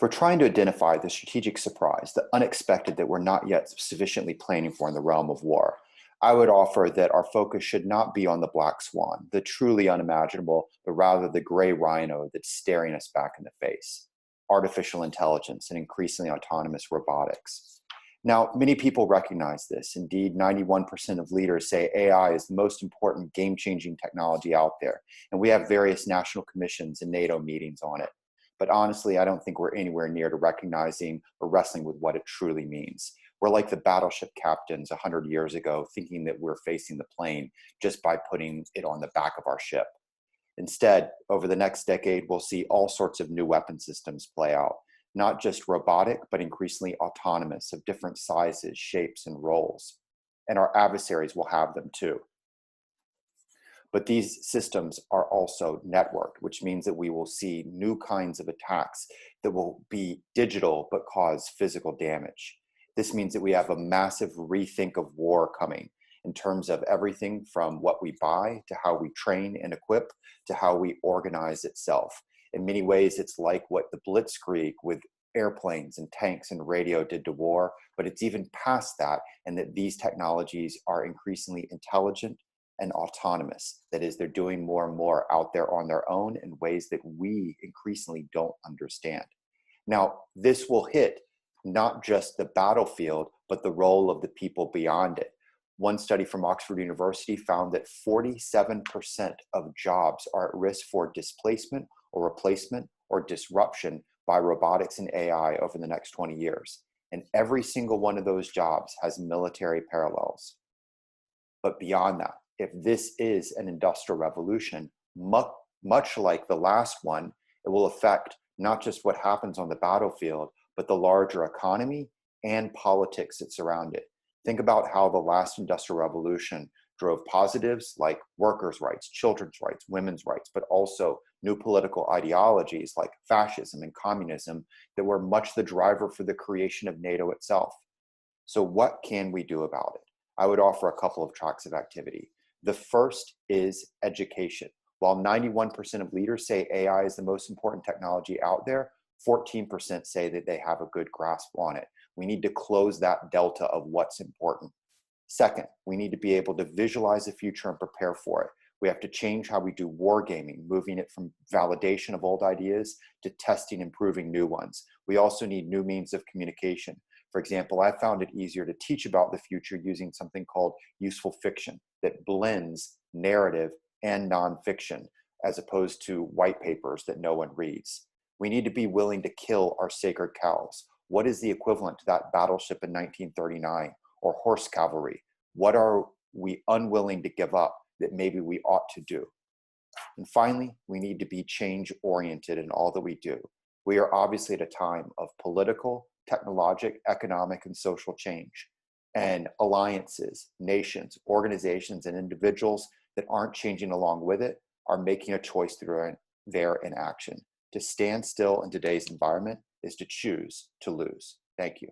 For trying to identify the strategic surprise, the unexpected that we're not yet sufficiently planning for in the realm of war, I would offer that our focus should not be on the black swan, the truly unimaginable, but rather the gray rhino that's staring us back in the face: artificial intelligence and increasingly autonomous robotics. Now, many people recognize this. Indeed, 91% of leaders say AI is the most important game-changing technology out there, and we have various national commissions and NATO meetings on it. But honestly, I don't think we're anywhere near to recognizing or wrestling with what it truly means. We're like the battleship captains 100 years ago, thinking that we're facing the plane just by putting it on the back of our ship. Instead, over the next decade, we'll see all sorts of new weapon systems play out, not just robotic, but increasingly autonomous, of different sizes, shapes, and roles. And our adversaries will have them too. But these systems are also networked, which means that we will see new kinds of attacks that will be digital but cause physical damage. This means that we have a massive rethink of war coming in terms of everything from what we buy to how we train and equip to how we organize itself. In many ways, it's like what the Blitzkrieg with airplanes and tanks and radio did to war, but it's even past that, and that these technologies are increasingly intelligent and autonomous. That is, they're doing more and more out there on their own in ways that we increasingly don't understand. Now, this will hit not just the battlefield, but the role of the people beyond it. One study from Oxford University found that 47% of jobs are at risk for displacement or replacement or disruption by robotics and AI over the next 20 years. And every single one of those jobs has military parallels. But beyond that, if this is an industrial revolution, much like the last one, it will affect not just what happens on the battlefield, but the larger economy and politics that surround it. Think about how the last industrial revolution drove positives like workers' rights, children's rights, women's rights, but also new political ideologies like fascism and communism that were much the driver for the creation of NATO itself. So what can we do about it? I would offer a couple of tracks of activity. The first is education. While 91% of leaders say AI is the most important technology out there, 14% say that they have a good grasp on it. We need to close that delta of what's important. Second, we need to be able to visualize the future and prepare for it. We have to change how we do wargaming, moving it from validation of old ideas to testing and proving new ones. We also need new means of communication. For example, I found it easier to teach about the future using something called useful fiction that blends narrative and nonfiction, as opposed to white papers that no one reads. We need to be willing to kill our sacred cows. What is the equivalent to that battleship in 1939 or horse cavalry? What are we unwilling to give up that maybe we ought to do? And finally, we need to be change-oriented in all that we do. We are obviously at a time of political, technological, economic, and social change. And alliances, nations, organizations, and individuals that aren't changing along with it are making a choice through their inaction. To stand still in today's environment is to choose to lose. Thank you.